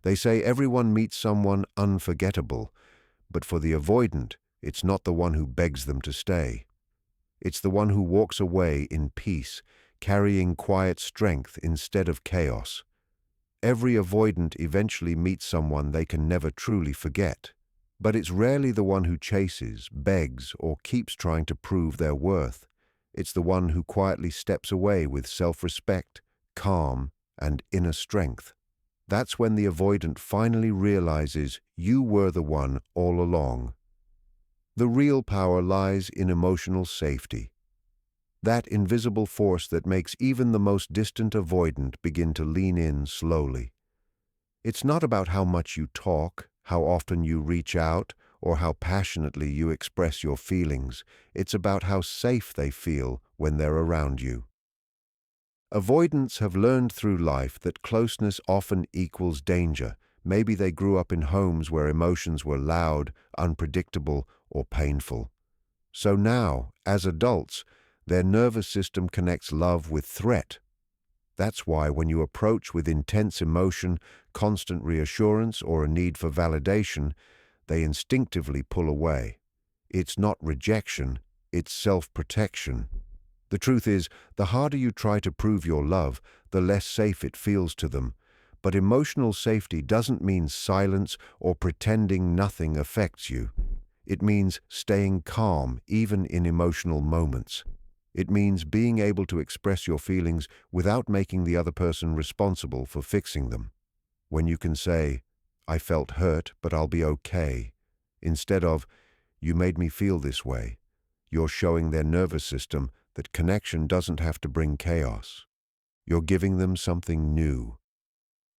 They say everyone meets someone unforgettable, but for the avoidant, it's not the one who begs them to stay. It's the one who walks away in peace, carrying quiet strength instead of chaos. Every avoidant eventually meets someone they can never truly forget. But it's rarely the one who chases, begs, or keeps trying to prove their worth. It's the one who quietly steps away with self-respect, calm, and inner strength. That's when the avoidant finally realizes you were the one all along. The real power lies in emotional safety. That invisible force that makes even the most distant avoidant begin to lean in slowly. It's not about how much you talk, how often you reach out, or how passionately you express your feelings. It's about how safe they feel when they're around you. Avoidants have learned through life that closeness often equals danger. Maybe they grew up in homes where emotions were loud, unpredictable, or painful. So now, as adults, their nervous system connects love with threat. That's why when you approach with intense emotion, constant reassurance, or a need for validation, they instinctively pull away. It's not rejection, it's self-protection. The truth is, the harder you try to prove your love, the less safe it feels to them. But emotional safety doesn't mean silence or pretending nothing affects you. It means staying calm even in emotional moments. It means being able to express your feelings without making the other person responsible for fixing them. When you can say, "I felt hurt, but I'll be okay," instead of, "You made me feel this way," you're showing their nervous system that connection doesn't have to bring chaos. You're giving them something new.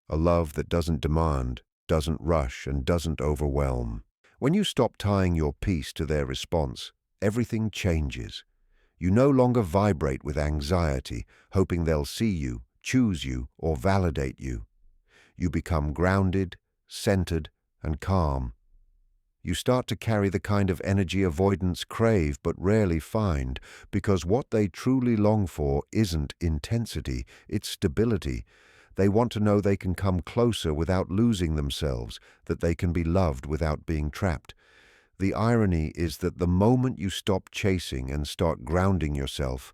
A love that doesn't demand, doesn't rush, and doesn't overwhelm. When you stop tying your peace to their response, everything changes. You no longer vibrate with anxiety, hoping they'll see you, choose you, or validate you. You become grounded, centered, and calm. You start to carry the kind of energy avoidants crave but rarely find, because what they truly long for isn't intensity, it's stability. They want to know they can come closer without losing themselves, that they can be loved without being trapped. The irony is that the moment you stop chasing and start grounding yourself,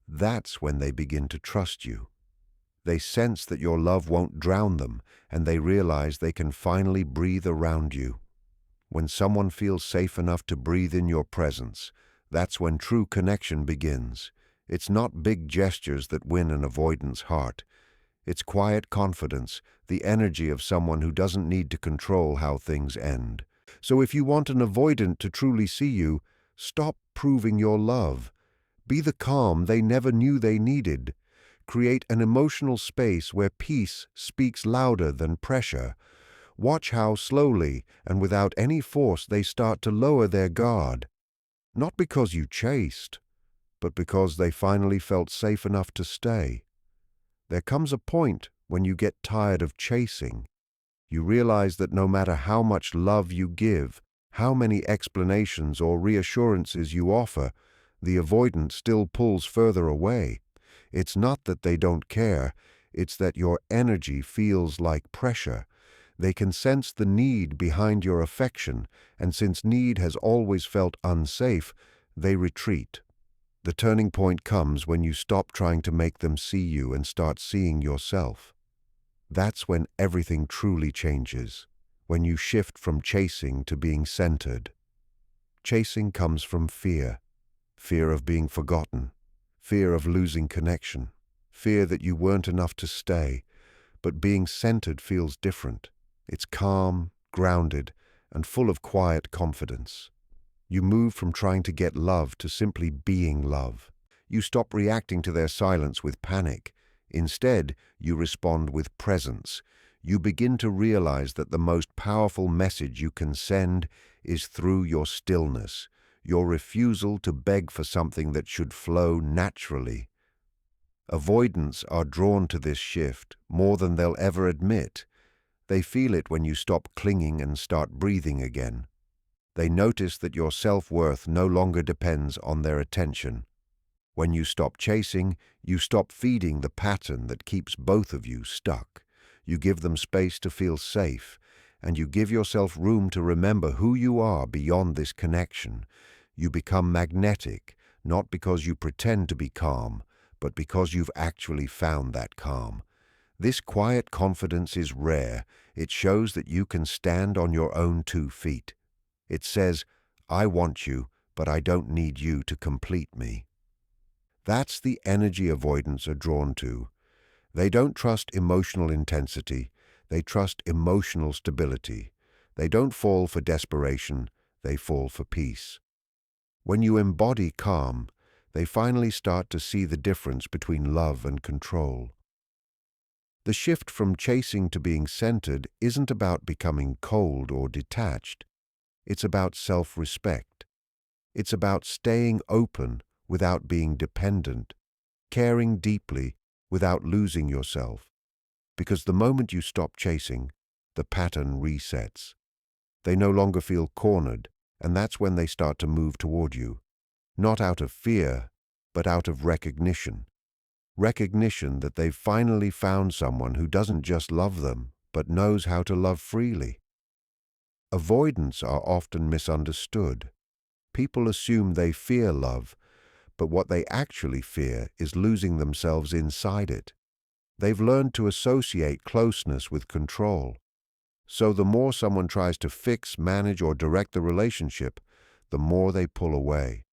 that's when they begin to trust you. They sense that your love won't drown them, and they realize they can finally breathe around you. When someone feels safe enough to breathe in your presence, that's when true connection begins. It's not big gestures that win an avoidant's heart. It's quiet confidence, the energy of someone who doesn't need to control how things end. So if you want an avoidant to truly see you, stop proving your love. Be the calm they never knew they needed. Create an emotional space where peace speaks louder than pressure. Watch how slowly and without any force they start to lower their guard. Not because you chased, but because they finally felt safe enough to stay. There comes a point when you get tired of chasing. You realize that no matter how much love you give, how many explanations or reassurances you offer, the avoidant still pulls further away. It's not that they don't care, it's that your energy feels like pressure. They can sense the need behind your affection, and since need has always felt unsafe, they retreat. The turning point comes when you stop trying to make them see you and start seeing yourself. That's when everything truly changes, when you shift from chasing to being centered. Chasing comes from fear, fear of being forgotten, fear of losing connection, fear that you weren't enough to stay, but being centered feels different. It's calm, grounded, and full of quiet confidence. You move from trying to get love to simply being love. You stop reacting to their silence with panic. Instead, you respond with presence. You begin to realize that the most powerful message you can send is through your stillness, your refusal to beg for something that should flow naturally. Avoidants are drawn to this shift more than they'll ever admit. They feel it when you stop clinging and start breathing again. They notice that your self-worth no longer depends on their attention. When you stop chasing, you stop feeding the pattern that keeps both of you stuck. You give them space to feel safe, and you give yourself room to remember who you are beyond this connection. You become magnetic, not because you pretend to be calm, but because you've actually found that calm. This quiet confidence is rare. It shows that you can stand on your own 2 feet. It says, I want you, but I don't need you to complete me. That's the energy avoidants are drawn to. They don't trust emotional intensity. They trust emotional stability. They don't fall for desperation. They fall for peace. When you embody calm, they finally start to see the difference between love and control. The shift from chasing to being centered isn't about becoming cold or detached. It's about self-respect. It's about staying open without being dependent, caring deeply without losing yourself. Because the moment you stop chasing, the pattern resets. They no longer feel cornered, and that's when they start to move toward you. Not out of fear, but out of recognition. Recognition that they've finally found someone who doesn't just love them, but knows how to love freely. Avoidants are often misunderstood. People assume they fear love, but what they actually fear is losing themselves inside it. They've learned to associate closeness with control. So the more someone tries to fix, manage, or direct the relationship, the more they pull away.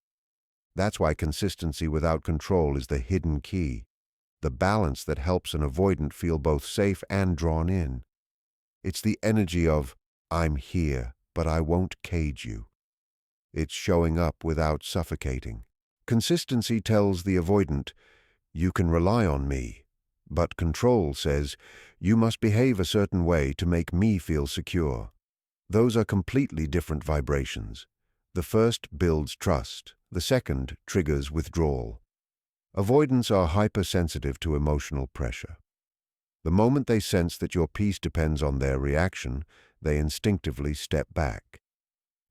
That's why consistency without control is the hidden key, the balance that helps an avoidant feel both safe and drawn in. It's the energy of, I'm here, but I won't cage you. It's showing up without suffocating. Consistency tells the avoidant, you can rely on me. But control says, you must behave a certain way to make me feel secure. Those are completely different vibrations. The first builds trust. The second triggers withdrawal. Avoidants are hypersensitive to emotional pressure. The moment they sense that your peace depends on their reaction, they instinctively step back.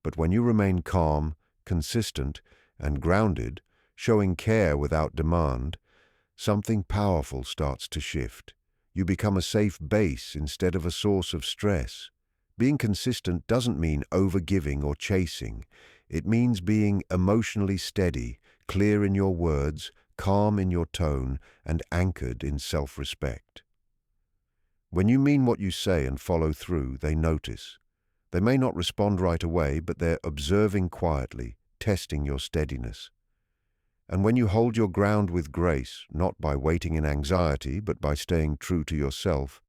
But when you remain calm, consistent, and grounded, showing care without demand, something powerful starts to shift. You become a safe base instead of a source of stress. Being consistent doesn't mean overgiving or chasing. It means being emotionally steady, clear in your words, calm in your tone, and anchored in self-respect. When you mean what you say and follow through, they notice. They may not respond right away, but they're observing quietly, testing your steadiness. And when you hold your ground with grace, not by waiting in anxiety, but by staying true to yourself,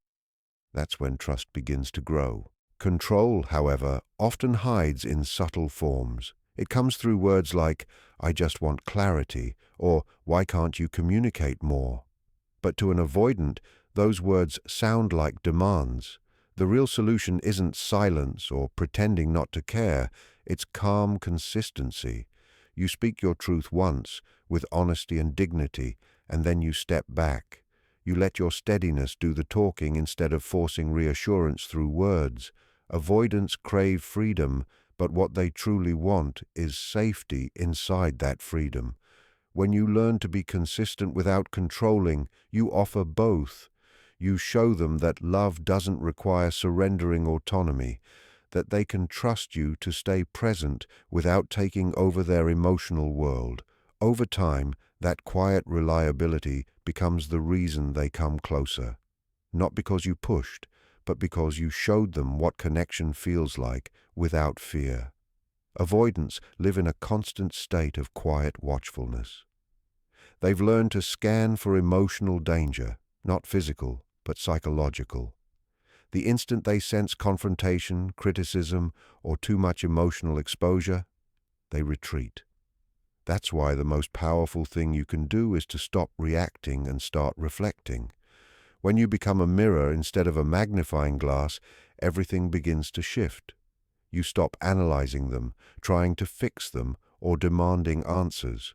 that's when trust begins to grow. Control, however, often hides in subtle forms. It comes through words like, I just want clarity, or why can't you communicate more? But to an avoidant, those words sound like demands. The real solution isn't silence or pretending not to care, it's calm consistency. You speak your truth once, with honesty and dignity, and then you step back. You let your steadiness do the talking instead of forcing reassurance through words. Avoidants crave freedom, but what they truly want is safety inside that freedom. When you learn to be consistent without controlling, you offer both. You show them that love doesn't require surrendering autonomy, that they can trust you to stay present without taking over their emotional world. Over time, that quiet reliability becomes the reason they come closer. Not because you pushed, but because you showed them what connection feels like without fear. Avoidants live in a constant state of quiet watchfulness. They've learned to scan for emotional danger, not physical, but psychological. The instant they sense confrontation, criticism, or too much emotional exposure, they retreat. That's why the most powerful thing you can do is to stop reacting and start reflecting. When you become a mirror instead of a magnifying glass, everything begins to shift. You stop analyzing them, trying to fix them, or demanding answers.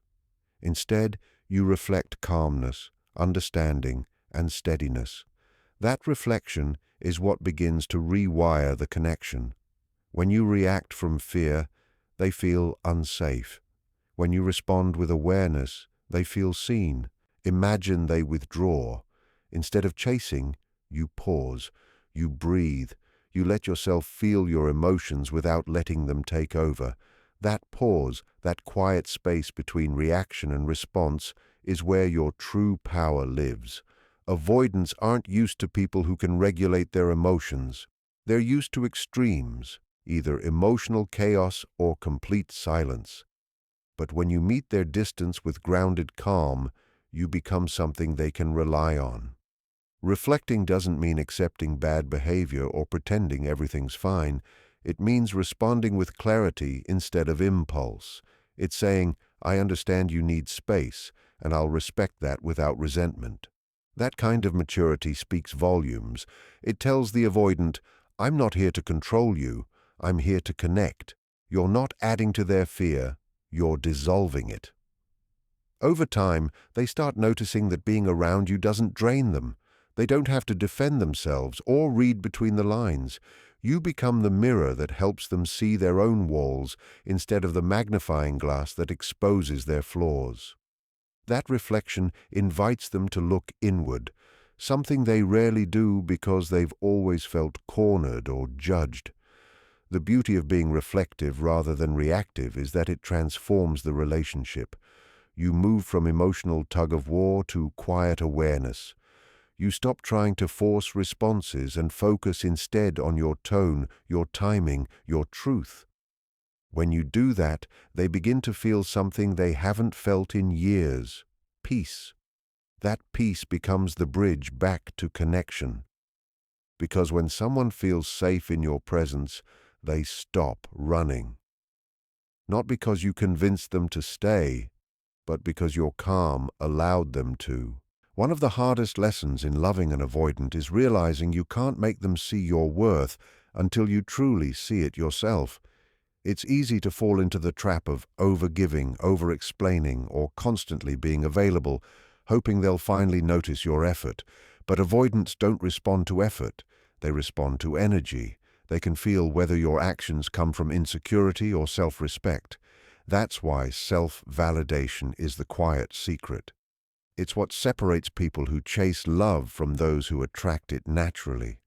Instead, you reflect calmness, understanding, and steadiness. That reflection is what begins to rewire the connection. When you react from fear, they feel unsafe. When you respond with awareness, they feel seen. Imagine they withdraw. Instead of chasing, You pause, you breathe, you let yourself feel your emotions without letting them take over. That pause, that quiet space between reaction and response, is where your true power lives. Avoidants aren't used to people who can regulate their emotions. They're used to extremes, either emotional chaos or complete silence. But when you meet their distance with grounded calm, you become something they can rely on. Reflecting doesn't mean accepting bad behavior or pretending everything's fine. It means responding with clarity instead of impulse. It's saying, I understand you need space, and I'll respect that without resentment. That kind of maturity speaks volumes. It tells the avoidant, I'm not here to control you, I'm here to connect. You're not adding to their fear, you're dissolving it. Over time, they start noticing that being around you doesn't drain them. They don't have to defend themselves or read between the lines. You become the mirror that helps them see their own walls instead of the magnifying glass that exposes their flaws. That reflection invites them to look inward, something they rarely do because they've always felt cornered or judged. The beauty of being reflective rather than reactive is that it transforms the relationship. You move from emotional tug-of-war to quiet awareness. You stop trying to force responses and focus instead on your tone, your timing, your truth. When you do that, they begin to feel something they haven't felt in years: peace. That peace becomes the bridge back to connection. Because when someone feels safe in your presence, they stop running. Not because you convinced them to stay, but because your calm allowed them to. One of the hardest lessons in loving an avoidant is realizing you can't make them see your worth until you truly see it yourself. It's easy to fall into the trap of over-giving, over-explaining, or constantly being available, hoping they'll finally notice your effort. But avoidants don't respond to effort. They respond to energy. They can feel whether your actions come from insecurity or self-respect. That's why self-validation is the quiet secret. It's what separates people who chase love from those who attract it naturally.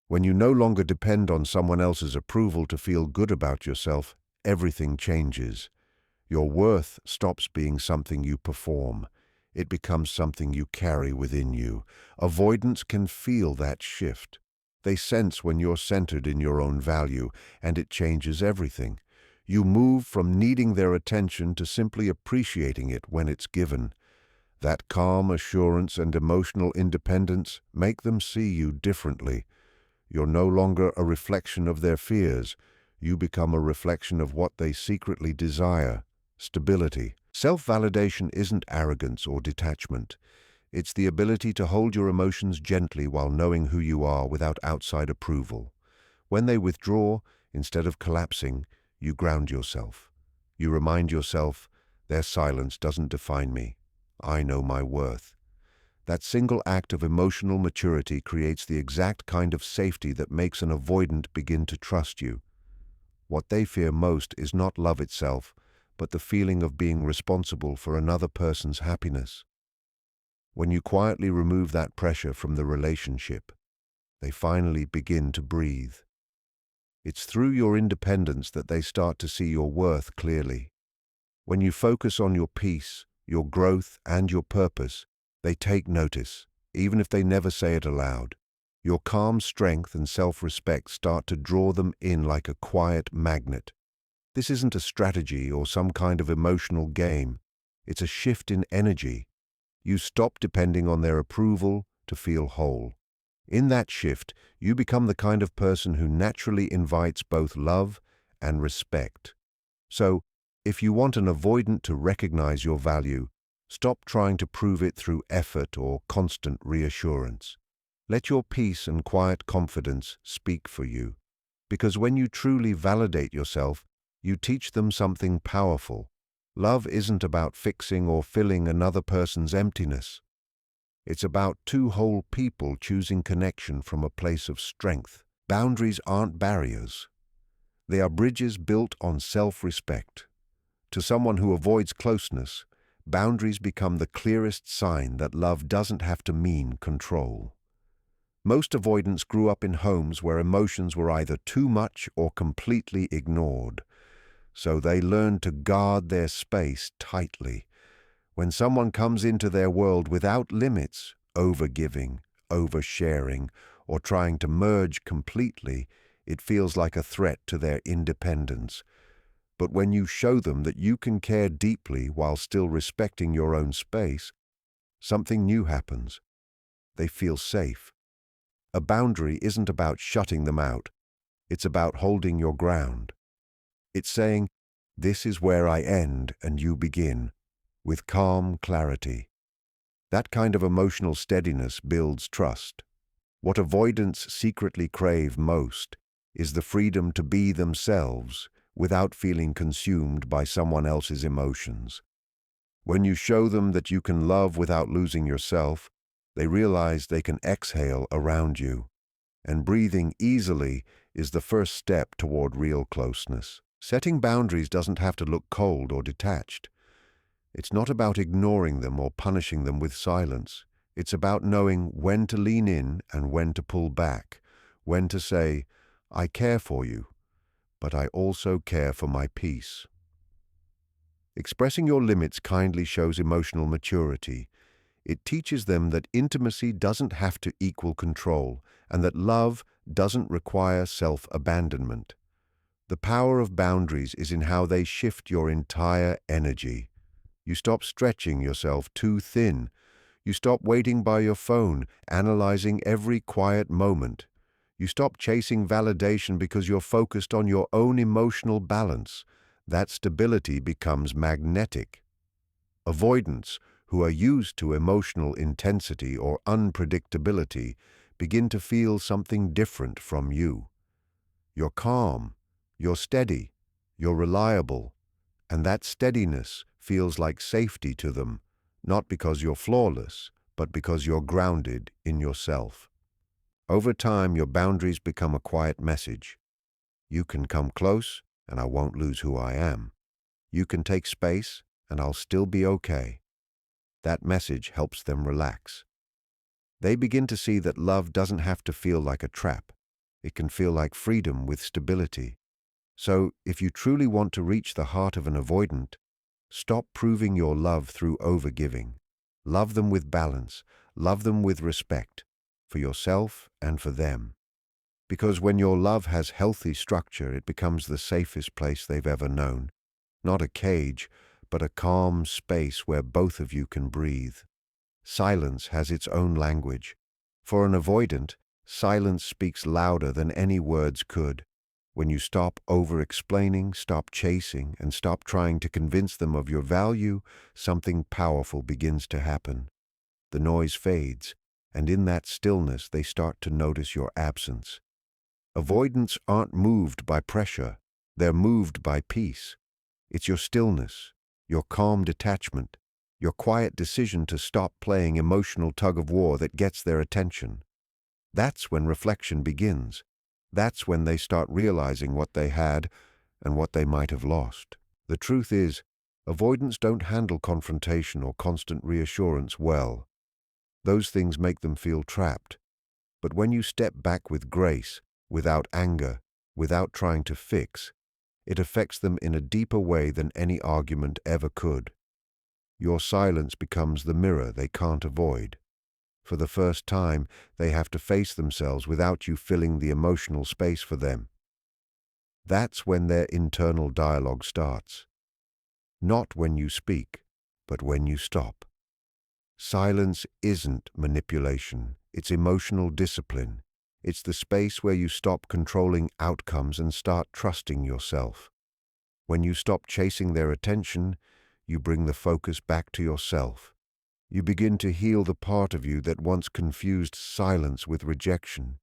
When you no longer depend on someone else's approval to feel good about yourself, everything changes. Your worth stops being something you perform. It becomes something you carry within you. Avoidants can feel that shift. They sense when you're centered in your own value, and it changes everything. You move from needing their attention to simply appreciating it when it's given. That calm assurance and emotional independence make them see you differently. You're no longer a reflection of their fears. You become a reflection of what they secretly desire: stability. Self-validation isn't arrogance or detachment. It's the ability to hold your emotions gently while knowing who you are without outside approval. When they withdraw, instead of collapsing, you ground yourself. You remind yourself, their silence doesn't define me. I know my worth. That single act of emotional maturity creates the exact kind of safety that makes an avoidant begin to trust you. What they fear most is not love itself, but the feeling of being responsible for another person's happiness. When you quietly remove that pressure from the relationship, they finally begin to breathe. It's through your independence that they start to see your worth clearly. When you focus on your peace, your growth, and your purpose, they take notice, even if they never say it aloud. Your calm strength and self-respect start to draw them in like a quiet magnet. This isn't a strategy or some kind of emotional game. It's a shift in energy. You stop depending on their approval to feel whole. In that shift, you become the kind of person who naturally invites both love and respect. So, if you want an avoidant to recognize your value, stop trying to prove it through effort or constant reassurance. Let your peace and quiet confidence speak for you. Because when you truly validate yourself, you teach them something powerful. Love isn't about fixing or filling another person's emptiness. It's about two whole people choosing connection from a place of strength. Boundaries aren't barriers. They are bridges built on self-respect. To someone who avoids closeness, boundaries become the clearest sign that love doesn't have to mean control. Most avoidants grew up in homes where emotions were either too much or completely ignored, so they learned to guard their space tightly. When someone comes into their world without limits, overgiving, oversharing, or trying to merge completely, it feels like a threat to their independence. But when you show them that you can care deeply while still respecting your own space, something new happens. They feel safe. A boundary isn't about shutting them out. It's about holding your ground. It's saying, "This is where I end and you begin," with calm clarity. That kind of emotional steadiness builds trust. What avoidants secretly crave most is the freedom to be themselves without feeling consumed by someone else's emotions. When you show them that you can love without losing yourself, they realize they can exhale around you. And breathing easily is the first step toward real closeness. Setting boundaries doesn't have to look cold or detached. It's not about ignoring them or punishing them with silence. It's about knowing when to lean in and when to pull back, when to say, "I care for you, but I also care for my peace." Expressing your limits kindly shows emotional maturity. It teaches them that intimacy doesn't have to equal control, and that love doesn't require self-abandonment. The power of boundaries is in how they shift your entire energy. You stop stretching yourself too thin. You stop waiting by your phone, analyzing every quiet moment. You stop chasing validation because you're focused on your own emotional balance. That stability becomes magnetic. Avoidants, who are used to emotional intensity or unpredictability, begin to feel something different from you. You're calm, you're steady, you're reliable, and that steadiness feels like safety to them, not because you're flawless, but because you're grounded in yourself. Over time, your boundaries become a quiet message. You can come close, and I won't lose who I am. You can take space, and I'll still be okay. That message helps them relax. They begin to see that love doesn't have to feel like a trap. It can feel like freedom with stability. So, if you truly want to reach the heart of an avoidant, stop proving your love through overgiving. Love them with balance. Love them with respect, for yourself and for them. Because when your love has healthy structure, it becomes the safest place they've ever known. Not a cage, but a calm space where both of you can breathe. Silence has its own language. For an avoidant, silence speaks louder than any words could. When you stop over-explaining, stop chasing, and stop trying to convince them of your value, something powerful begins to happen. The noise fades, and in that stillness they start to notice your absence. Avoidants aren't moved by pressure, they're moved by peace. It's your stillness, your calm detachment, your quiet decision to stop playing emotional tug-of-war that gets their attention. That's when reflection begins. That's when they start realizing what they had and what they might have lost. The truth is, avoidants don't handle confrontation or constant reassurance well. Those things make them feel trapped. But when you step back with grace, without anger, without trying to fix, it affects them in a deeper way than any argument ever could. Your silence becomes the mirror they can't avoid. For the first time, they have to face themselves without you filling the emotional space for them. That's when their internal dialogue starts. Not when you speak, but when you stop. Silence isn't manipulation, it's emotional discipline. It's the space where you stop controlling outcomes and start trusting yourself. When you stop chasing their attention, you bring the focus back to yourself. You begin to heal the part of you that once confused silence with rejection.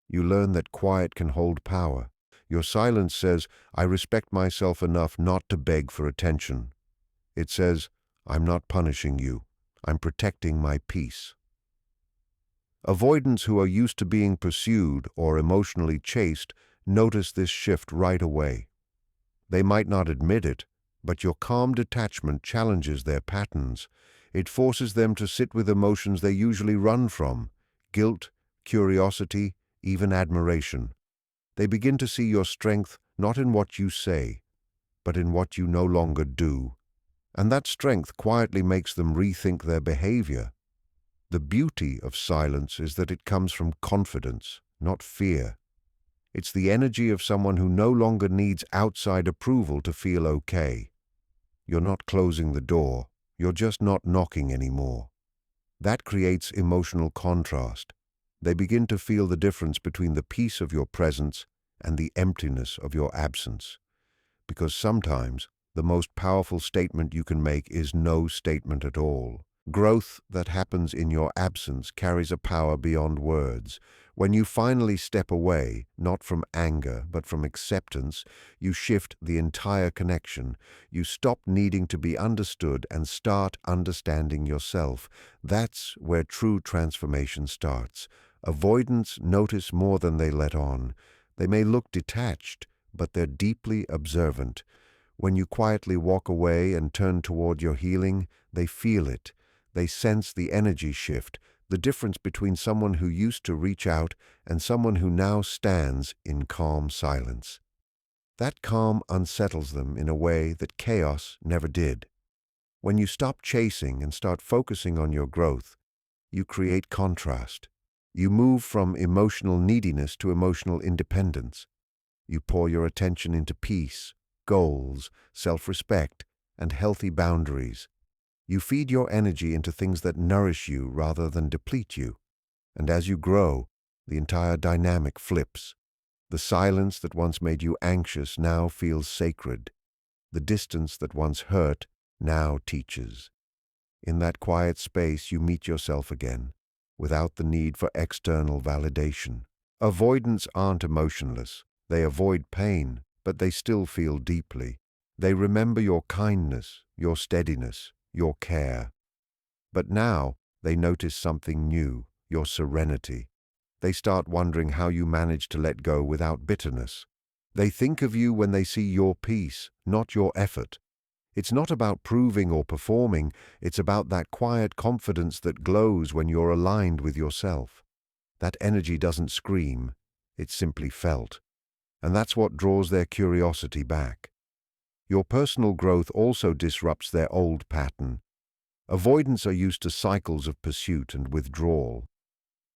You learn that quiet can hold power. Your silence says, "I respect myself enough not to beg for attention." It says, "I'm not punishing you. I'm protecting my peace." Avoidants who are used to being pursued or emotionally chased notice this shift right away. They might not admit it, but your calm detachment challenges their patterns. It forces them to sit with emotions they usually run from: guilt, curiosity, even admiration. They begin to see your strength not in what you say, but in what you no longer do. And that strength quietly makes them rethink their behavior. The beauty of silence is that it comes from confidence, not fear. It's the energy of someone who no longer needs outside approval to feel okay. You're not closing the door, you're just not knocking anymore. That creates emotional contrast. They begin to feel the difference between the peace of your presence and the emptiness of your absence. Because sometimes the most powerful statement you can make is no statement at all. Growth that happens in your absence carries a power beyond words. When you finally step away, not from anger, but from acceptance, you shift the entire connection. You stop needing to be understood and start understanding yourself. That's where true transformation starts. Avoidants notice more than they let on. They may look detached, but they're deeply observant. When you quietly walk away and turn toward your healing, they feel it. They sense the energy shift, the difference between someone who used to reach out and someone who now stands in calm silence. That calm unsettles them in a way that chaos never did. When you stop chasing and start focusing on your growth, you create contrast. You move from emotional neediness to emotional independence. You pour your attention into peace, goals, self-respect, and healthy boundaries. You feed your energy into things that nourish you rather than deplete you. And as you grow, the entire dynamic flips. The silence that once made you anxious now feels sacred. The distance that once hurt now teaches. In that quiet space, you meet yourself again, without the need for external validation. Avoidants aren't emotionless. They avoid pain, but they still feel deeply. They remember your kindness, your steadiness, your care. But now they notice something new, your serenity. They start wondering how you manage to let go without bitterness. They think of you when they see your peace, not your effort. It's not about proving or performing, it's about that quiet confidence that glows when you're aligned with yourself. That energy doesn't scream, it's simply felt. And that's what draws their curiosity back. Your personal growth also disrupts their old pattern. Avoidants are used to cycles of pursuit and withdrawal.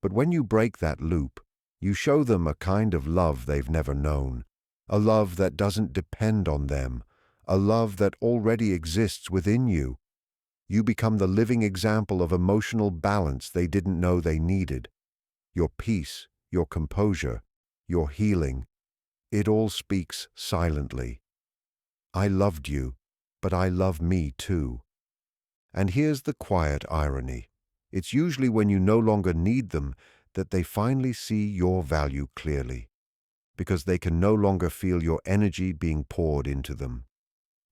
But when you break that loop, you show them a kind of love they've never known, a love that doesn't depend on them, a love that already exists within you. You become the living example of emotional balance they didn't know they needed. Your peace, your composure, your healing, it all speaks silently. I loved you, but I love me too. And here's the quiet irony. It's usually when you no longer need them that they finally see your value clearly, because they can no longer feel your energy being poured into them.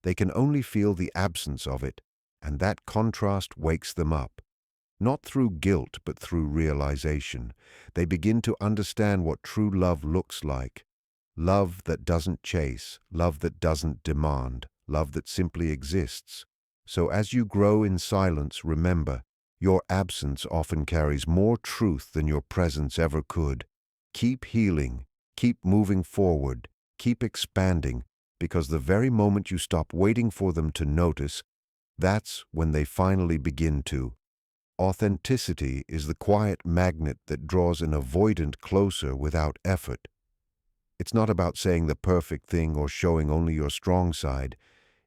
They can only feel the absence of it, and that contrast wakes them up. Not through guilt, but through realization. They begin to understand what true love looks like. Love that doesn't chase, love that doesn't demand, love that simply exists. So as you grow in silence, remember, your absence often carries more truth than your presence ever could. Keep healing, keep moving forward, keep expanding, because the very moment you stop waiting for them to notice, that's when they finally begin to. Authenticity is the quiet magnet that draws an avoidant closer without effort. It's not about saying the perfect thing or showing only your strong side.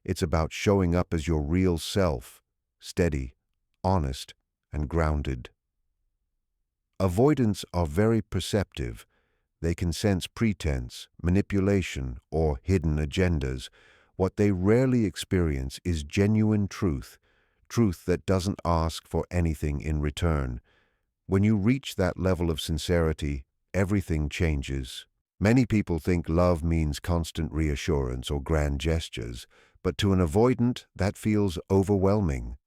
It's about showing up as your real self, steady, honest, and grounded. Avoidants are very perceptive. They can sense pretense, manipulation, or hidden agendas. What they rarely experience is genuine truth, truth that doesn't ask for anything in return. When you reach that level of sincerity, everything changes. Many people think love means constant reassurance or grand gestures, but to an avoidant, that feels overwhelming.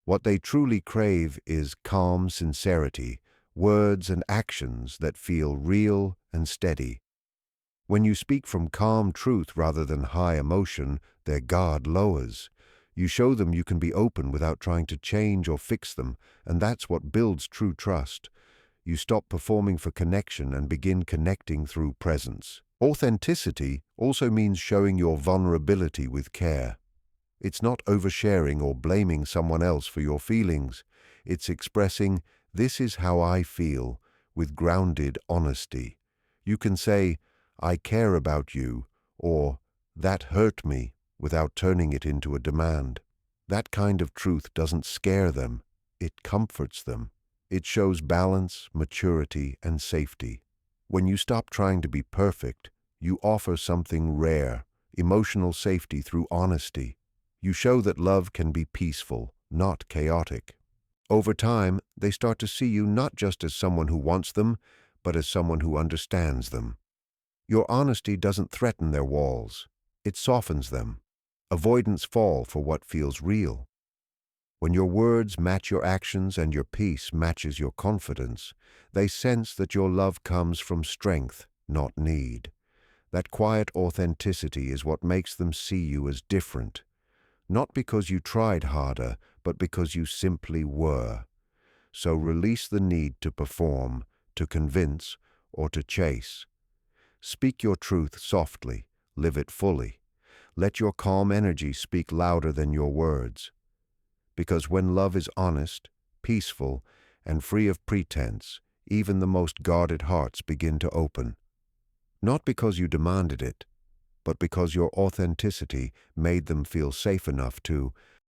What they truly crave is calm sincerity, words and actions that feel real and steady. When you speak from calm truth rather than high emotion, their guard lowers. You show them you can be open without trying to change or fix them, and that's what builds true trust. You stop performing for connection and begin connecting through presence. Authenticity also means showing your vulnerability with care. It's not oversharing or blaming someone else for your feelings. It's expressing, "This is how I feel," with grounded honesty. You can say, "I care about you," or "That hurt me," without turning it into a demand. That kind of truth doesn't scare them. It comforts them. It shows balance, maturity, and safety. When you stop trying to be perfect, you offer something rare, emotional safety through honesty. You show that love can be peaceful, not chaotic. Over time, they start to see you not just as someone who wants them, but as someone who understands them. Your honesty doesn't threaten their walls. It softens them. Avoidants fall for what feels real. When your words match your actions and your peace matches your confidence, they sense that your love comes from strength, not need. That quiet authenticity is what makes them see you as different. Not because you tried harder, but because you simply were. So release the need to perform, to convince, or to chase. Speak your truth softly, live it fully. Let your calm energy speak louder than your words. Because when love is honest, peaceful, and free of pretense, even the most guarded hearts begin to open. Not because you demanded it, but because your authenticity made them feel safe enough to